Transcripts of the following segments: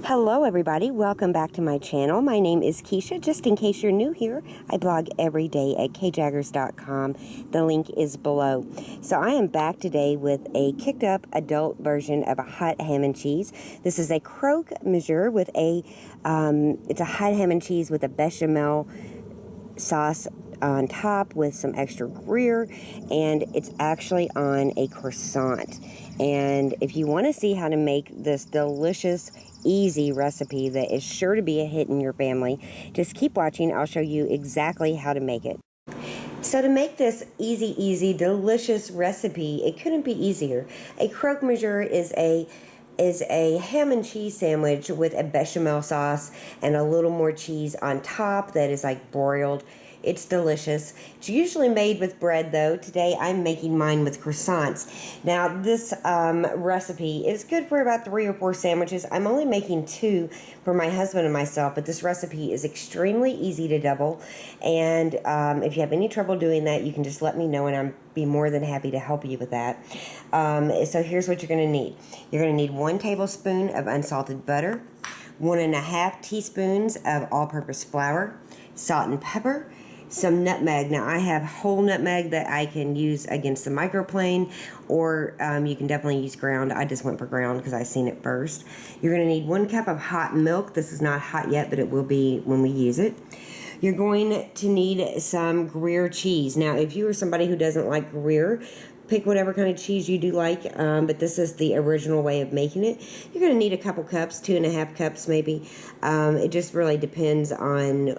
Hello everybody, welcome back to my channel. My name is Kisha. Just in case you're new here, I blog every day at kjaggers.com. The link is below. So I am back today with a kicked up adult version of a hot ham and cheese. This is a Croque Monsieur with it's a hot ham and cheese with a bechamel sauce on top with some extra Gruyere, and it's actually on a croissant. And if you want to see how to make this delicious, easy recipe that is sure to be a hit in your family, just keep watching. I'll show you exactly how to make it. So to make this easy, delicious recipe, it couldn't be easier. A Croque Monsieur is a ham and cheese sandwich with a bechamel sauce and a little more cheese on top that is like broiled. It's delicious. It's usually made with bread though. Today I'm making mine with croissants. Now this recipe is good for about 3 or 4 sandwiches. I'm only making 2 for my husband and myself, but this recipe is extremely easy to double. And if you have any trouble doing that, you can just let me know and I'll be more than happy to help you with that. So here's what you're going to need. You're going to need 1 tablespoon of unsalted butter, 1½ teaspoons of all-purpose flour, salt and pepper, some nutmeg. Now I have whole nutmeg that I can use against the microplane, or you can definitely use ground. I just went for ground because I seen it first. You're going to need 1 cup of hot milk. This is not hot yet, but it will be when we use it. You're going to need some Gruyere cheese. Now if you are somebody who doesn't like Gruyere, pick whatever kind of cheese you do like, but this is the original way of making it. You're going to need a couple cups, 2½ cups maybe. It just really depends on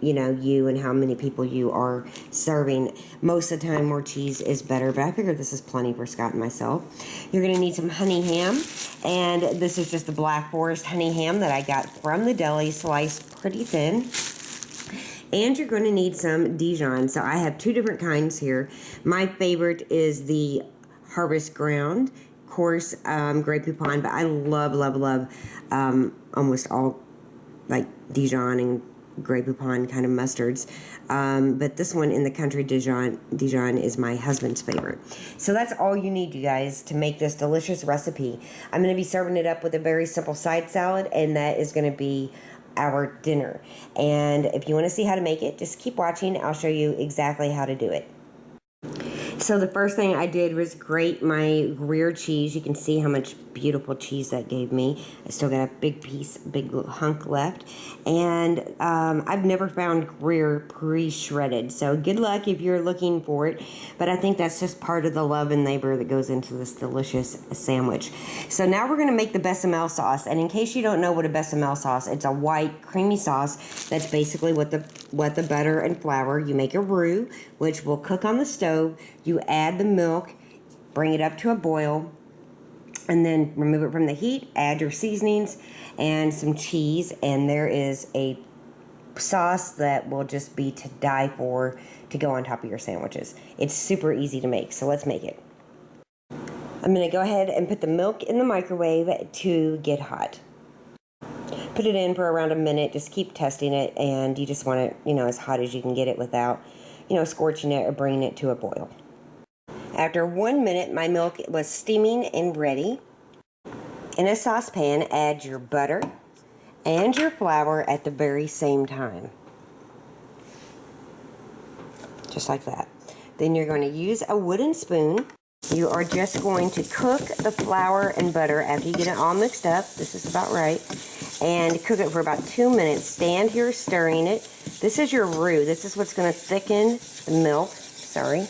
you and how many people you are serving. Most of the time more cheese is better, but I figured this is plenty for Scott and myself. You're going to need some honey ham, and this is just the Black Forest honey ham that I got from the deli, sliced pretty thin. And you're going to need some Dijon. So I have 2 different kinds here. My favorite is the harvest ground, coarse Grey Poupon, but I love almost all like Dijon and Grey Poupon kind of mustards, but this one in the country Dijon is my husband's favorite. So that's all you need, you guys, to make this delicious recipe. I'm going to be serving it up with a very simple side salad, and that is going to be our dinner. And if you want to see how to make it, just keep watching. I'll show you exactly how to do it. So the first thing I did was grate my Gruyere cheese. You can see how much beautiful cheese that gave me. I still got a big hunk left. And I've never found Gruyere pre-shredded. So good luck if you're looking for it. But I think that's just part of the love and labor that goes into this delicious sandwich. So now we're going to make the bechamel sauce. And in case you don't know what a bechamel sauce, it's a white creamy sauce. That's basically what the butter and flour. You make a roux, which will cook on the stove. You add the milk, bring it up to a boil, and then remove it from the heat, add your seasonings and some cheese, and there is a sauce that will just be to die for to go on top of your sandwiches. It's super easy to make, so let's make it. I'm going to go ahead and put the milk in the microwave to get hot. Put it in for around a minute, just keep testing it, and you just want it, as hot as you can get it without, scorching it or bringing it to a boil. After 1 minute, my milk was steaming and ready. In a saucepan, add your butter and your flour at the very same time. Just like that. Then you're going to use a wooden spoon. You are just going to cook the flour and butter after you get it all mixed up. This is about right. And cook it for about 2 minutes. Stand here stirring it. This is your roux. This is what's going to thicken the milk. Sorry.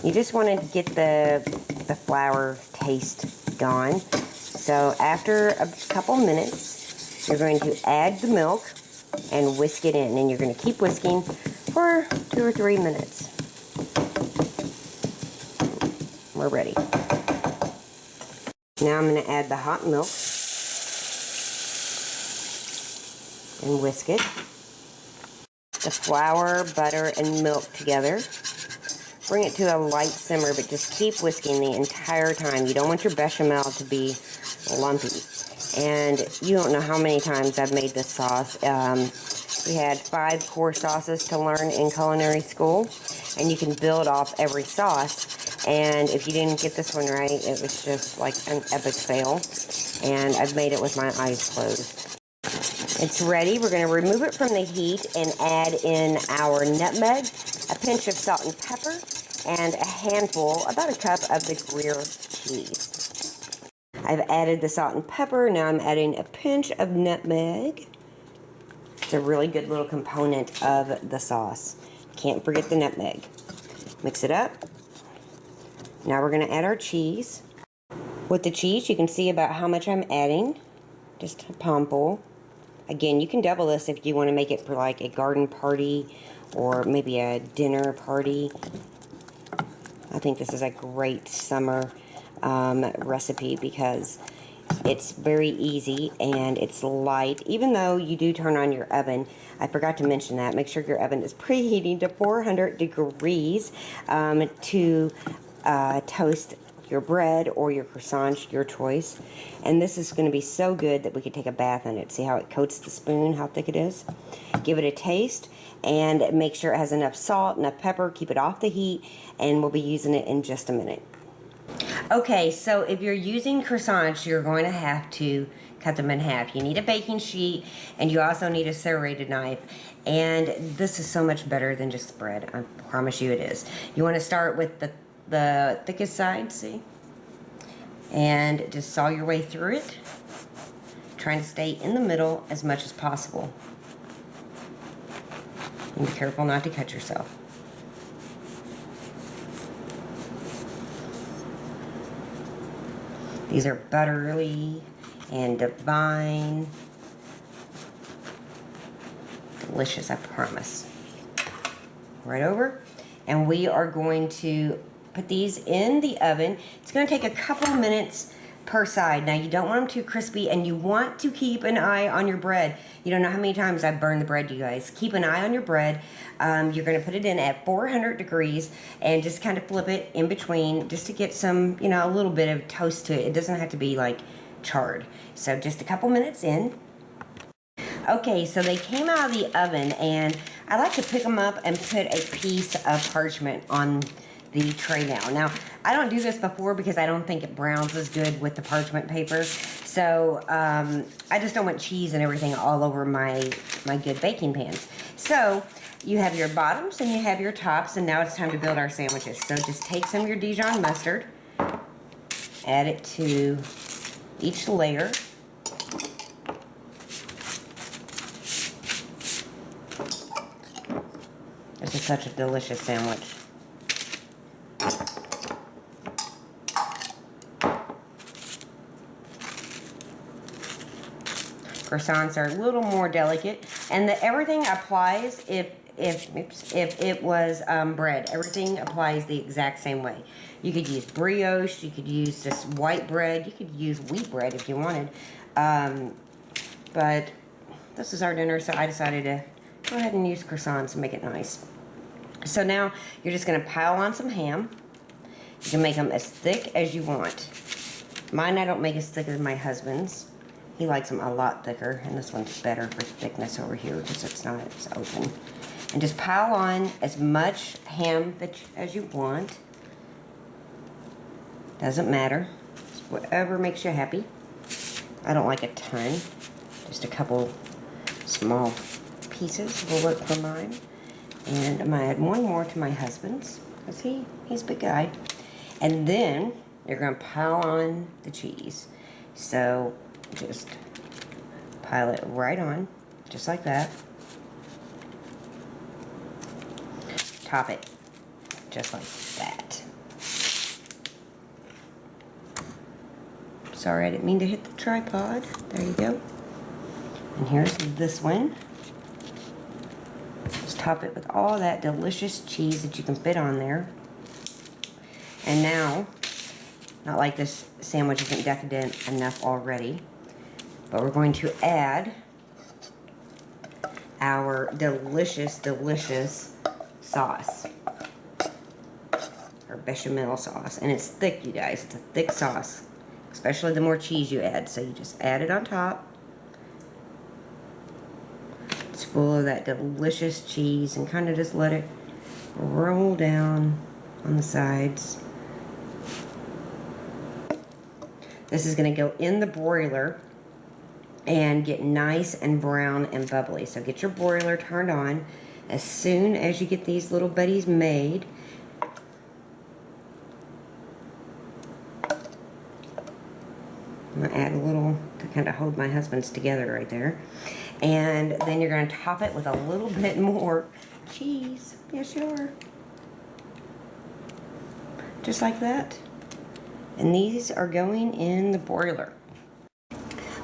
You just want to get the flour taste gone. So after a couple minutes, you're going to add the milk and whisk it in. And you're going to keep whisking for 2 or 3 minutes. We're ready. Now I'm going to add the hot milk and whisk it. The flour, butter, and milk together. Bring it to a light simmer, but just keep whisking the entire time. You don't want your bechamel to be lumpy. And you don't know how many times I've made this sauce. We had 5 core sauces to learn in culinary school, and you can build off every sauce. And if you didn't get this one right, it was just like an epic fail. And I've made it with my eyes closed. It's ready. We're going to remove it from the heat and add in our nutmeg, a pinch of salt and pepper, and a handful, about a cup of the Gruyere cheese. I've added the salt and pepper. Now I'm adding a pinch of nutmeg. It's a really good little component of the sauce. Can't forget the nutmeg. Mix it up. Now we're going to add our cheese. With the cheese, you can see about how much I'm adding. Just a palmful. Again, you can double this if you want to make it for like a garden party or maybe a dinner party. I think this is a great summer recipe because it's very easy and it's light. Even though you do turn on your oven, I forgot to mention that. Make sure your oven is preheating to 400 degrees to toast your bread or your croissants, your choice. And this is going to be so good that we could take a bath in it. See how it coats the spoon, how thick it is? Give it a taste and make sure it has enough salt, enough pepper. Keep it off the heat, and we'll be using it in just a minute. Okay, so if you're using croissants, you're going to have to cut them in half. You need a baking sheet, and you also need a serrated knife. And this is so much better than just bread. I promise you it is. You want to start with the thickest side, see? And just saw your way through it, trying to stay in the middle as much as possible. And be careful not to cut yourself. These are buttery and divine. Delicious, I promise. Right over. And we are going to put these in the oven. It's going to take a couple minutes per side. Now, you don't want them too crispy, and you want to keep an eye on your bread. You don't know how many times I've burned the bread, you guys. Keep an eye on your bread. You're going to put it in at 400 degrees and just kind of flip it in between just to get some, you know, a little bit of toast to it. It doesn't have to be like charred. So just a couple minutes in. Okay, so they came out of the oven, and I like to pick them up and put a piece of parchment on the tray now. Now, I don't do this before because I don't think it browns as good with the parchment paper. So, I just don't want cheese and everything all over my good baking pans. So, you have your bottoms and you have your tops, and now it's time to build our sandwiches. So, just take some of your Dijon mustard, add it to each layer. This is such a delicious sandwich. Croissants are a little more delicate, and everything applies if it was bread. Everything applies the exact same way. You could use brioche, you could use just white bread, you could use wheat bread if you wanted. But this is our dinner, so I decided to go ahead and use croissants and make it nice. So now you're just going to pile on some ham. You can make them as thick as you want. Mine I don't make as thick as my husband's. He likes them a lot thicker, and this one's better for thickness over here because it's not as open. And just pile on as much ham as you want. Doesn't matter. It's whatever makes you happy. I don't like a ton. Just a couple small pieces will work for mine. And I'm going to add one more to my husband's because he's a big guy. And then you're going to pile on the cheese. So just pile it right on, just like that. Top it, just like that. Sorry, I didn't mean to hit the tripod. There you go. And here's this one. Just top it with all that delicious cheese that you can fit on there. And now, not like this sandwich isn't decadent enough already, but we're going to add our delicious, delicious sauce. Our bechamel sauce. And it's thick, you guys. It's a thick sauce. Especially the more cheese you add. So you just add it on top. It's full of that delicious cheese and kind of just let it roll down on the sides. This is going to go in the broiler and get nice and brown and bubbly. So get your broiler turned on as soon as you get these little buddies made. I'm going to add a little to kind of hold my husband's together right there. And then you're going to top it with a little bit more cheese. Yes, you are. Just like that. And these are going in the broiler.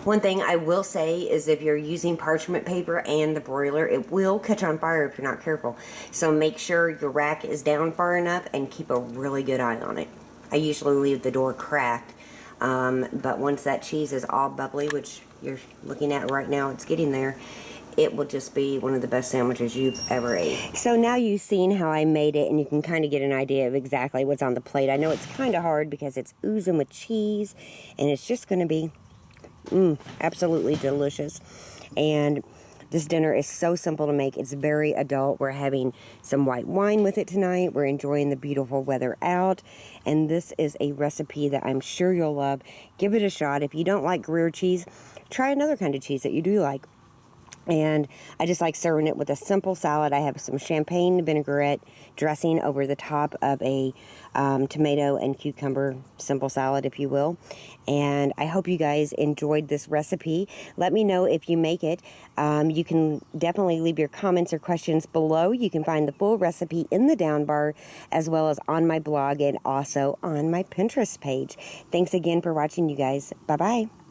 One thing I will say is if you're using parchment paper and the broiler, it will catch on fire if you're not careful. So make sure your rack is down far enough and keep a really good eye on it. I usually leave the door cracked, but once that cheese is all bubbly, which you're looking at right now, it's getting there, it will just be one of the best sandwiches you've ever ate. So now you've seen how I made it, and you can kind of get an idea of exactly what's on the plate. I know it's kind of hard because it's oozing with cheese, and it's just going to be absolutely delicious. And this dinner is so simple to make. It's very adult. We're having some white wine with it tonight. We're enjoying the beautiful weather out. And this is a recipe that I'm sure you'll love. Give it a shot. If you don't like Gruyere cheese, try another kind of cheese that you do like. And I just like serving it with a simple salad. I have some champagne vinaigrette dressing over the top of a tomato and cucumber simple salad, if you will. And I hope you guys enjoyed this recipe. Let me know if you make it. You can definitely leave your comments or questions below. You can find the full recipe in the down bar, as well as on my blog and also on my Pinterest page. Thanks again for watching, you guys. Bye-bye.